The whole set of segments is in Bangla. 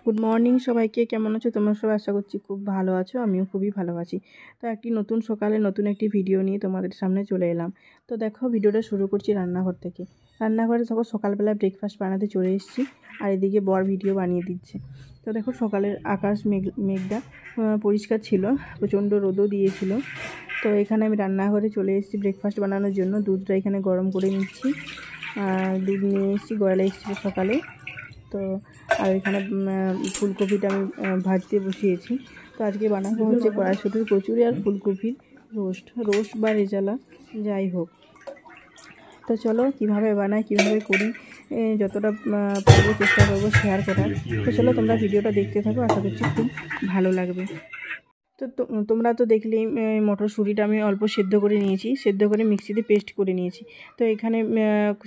গুড মর্নিং সবাইকে। কেমন আছো তোমরা সবাই? আশা করছি খুব ভালো আছো, আমিও খুবই ভালো আছি। তো একটি নতুন সকালে নতুন একটি ভিডিও নিয়ে তোমাদের সামনে চলে এলাম। তো দেখো, ভিডিওটা শুরু করছি রান্নাঘর থেকে। রান্নাঘরে তখন সকালবেলা ব্রেকফাস্ট বানাতে চলে এসেছি, আর এদিকে বর ভিডিও বানিয়ে দিচ্ছে। তো দেখো, সকালের আকাশ মেঘটা পরিষ্কার ছিল, প্রচণ্ড রোদও দিয়েছিল। তো এখানে আমি রান্নাঘরে চলে এসেছি ব্রেকফাস্ট বানানোর জন্য। দুধটা এখানে গরম করে নিচ্ছি। দুধ নিয়ে এসেছি, গয়লা এসেছিলো সকালে। তো আর এখানে ফুলকপিটা আমি ভাজতে বসিয়েছি। তো আজকে বানাবো হচ্ছে কড়াইশুঁটির কচুরি আর ফুলকপির রোস্ট বা রেজালা, যাই হোক। তো চলো কীভাবে বানাই, কীভাবে করি, যতটা পারবো চেষ্টা করবো শেয়ার করার। তো চলো তোমরা ভিডিওটা দেখতে থাকো, আশা করছি খুব ভালো লাগবে। তো তোমরা তো দেখলেই মটরশুঁটিটা আমি অল্প সেদ্ধ করে নিয়েছি, সেদ্ধ করে মিক্সিতে পেস্ট করে নিয়েছি। তো এখানে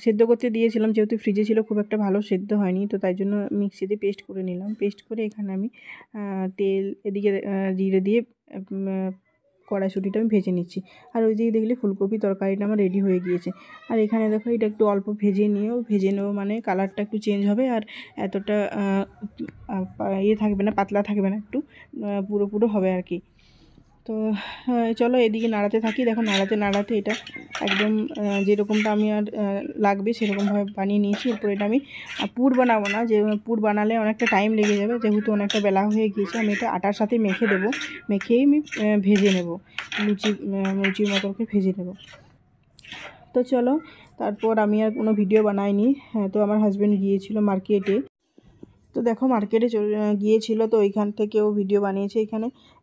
সেদ্ধ করতে দিয়েছিলাম, যেহেতু ফ্রিজে ছিল, খুব একটা ভালো সেদ্ধ হয়নি, তো তাই জন্য মিক্সিতে পেস্ট করে নিলাম। পেস্ট করে এখানে আমি তেল, এদিকে জিরে দিয়ে কড়াইশুঁটিটা আমি ভেজে নিচ্ছি। আর ওই দিকে দেখলে ফুলকপি তরকারিটা আমার রেডি হয়ে গিয়েছে। আর এখানে দেখো, এটা একটু অল্প ভেজে নেবো, মানে কালারটা একটু চেঞ্জ হবে, আর এতটা থাকবে না, পাতলা থাকবে না, একটু পুরো হবে আর কি। তো চলো এদিকে নাড়াতে থাকি। দেখো, নাড়াতে এটা একদম যেরকমটা আমি আর লাগবে সেরকমভাবে বানিয়ে নিয়েছি। এরপর এটা আমি পুর বানাবো না, যে পুর বানালে অনেকটা টাইম লেগে যাবে, যেহেতু অনেকটা বেলা হয়ে গিয়েছে। আমি এটা আটার সাথে মেখে দেবো, মেখেই আমি ভেজে নেব, লুচির মতো করে ভেজে নেব। তো চলো, তারপর আমি আর কোনো ভিডিও বানাইনি। তো আমার হাজব্যান্ড গিয়েছিল মার্কেটে। তো দেখো, মার্কেটে গিয়েছিল, তো ওইখান থেকেও ভিডিও বানিয়েছে।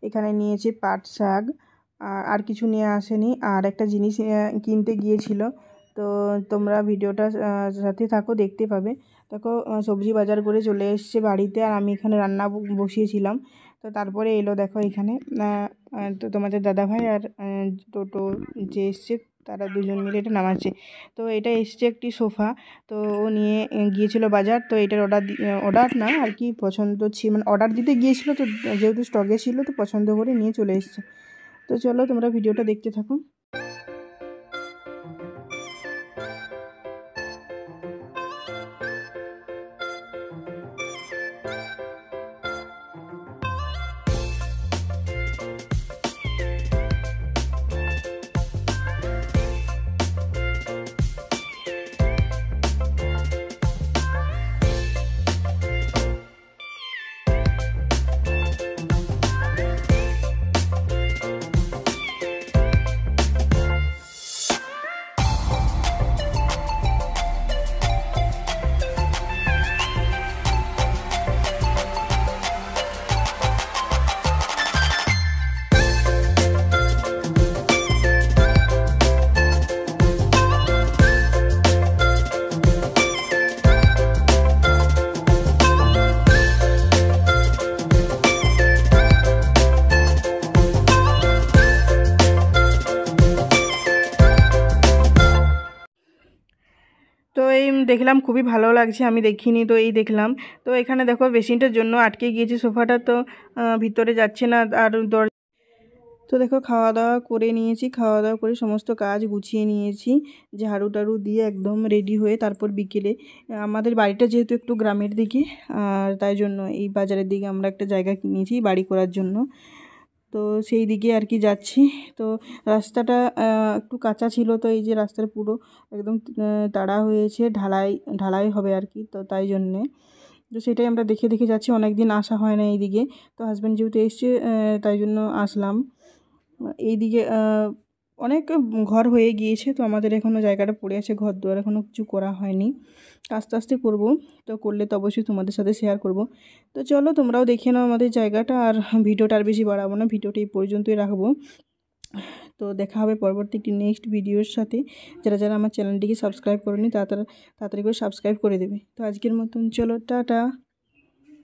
এখানে নিয়েছি পাট শাক, আর কিছু নিয়ে আসেনি, আর একটা জিনিস কিনতে গিয়েছিল। তো তোমরা ভিডিওটা সাথে থাকো, দেখতে পাবে। দেখো, সবজি বাজার করে চলে এসছে বাড়িতে, আর আমি এখানে রান্না বসিয়েছিলাম। তো তারপরে এলো, দেখো এখানে তো তোমাদের দাদাভাই আর টোটো যে এসছে, তারা দুজন মিলে এটা নামাচ্ছে। তো এটা এসছে একটি সোফা, তো ও নিয়ে গিয়েছিল বাজার। তো এটার অর্ডার না আর কি, পছন্দ ছিল, মানে অর্ডার দিতে গিয়েছিল, তো যেহেতু স্টকে ছিল তো পছন্দ করে নিয়ে চলে এসছে। তো চলো তোমরা ভিডিওটা দেখতে থাকো। তো এই দেখলাম, খুবই ভালো লাগছে, আমি দেখিনি, তো এই দেখলাম। তো এখানে দেখো, বেসিনটার জন্য আটকে গিয়েছে সোফাটা, তো ভিতরে যাচ্ছে না। আর তো দেখো, খাওয়া দাওয়া করে নিয়েছি, খাওয়া দাওয়া করে সমস্ত কাজ গুছিয়ে নিয়েছি, ঝাড়ু টাড়ু দিয়ে একদম রেডি হয়ে। তারপর বিকেলে আমাদের বাড়িটা যেহেতু একটু গ্রামের দিকে, আর তাই জন্য এই বাজারের দিকে আমরা একটা জায়গা কিনেছি বাড়ি করার জন্য। তো সেই দিকে আর কি যাচ্ছি। তো রাস্তাটা একটু কাঁচা ছিল, তো এই যে রাস্তার পুরো একদম তাড়া হয়েছে, ঢালাই হবে আর কি, তো তাই জন্যে। তো সেটাই আমরা দেখে দেখে যাচ্ছি, অনেক দিন আসা হয় না এইদিকে। তো হাজব্যান্ড যেহেতু এসছে, তাই জন্য আসলাম এইদিকে। অনেক ঘর হয়ে গিয়েছে, তো আমাদের এখনও জায়গাটা পড়ে আছে, ঘর দুয়ার এখনও কিছু করা হয়নি, আস্তে আস্তে করবো। তো করলে তো অবশ্যই তোমাদের সাথে শেয়ার করব। তো চলো তোমরাও দেখে নাও আমাদের জায়গাটা। আর ভিডিওটা আর বেশি বাড়াবো না, ভিডিওটা এই পর্যন্তই রাখবো। তো দেখা হবে পরবর্তী একটি নেক্সট ভিডিওর সাথে। যারা আমার চ্যানেলটিকে সাবস্ক্রাইব করেনি তাড়াতাড়ি করে সাবস্ক্রাইব করে দেবে। তো আজকের মতন চলো, টাটা।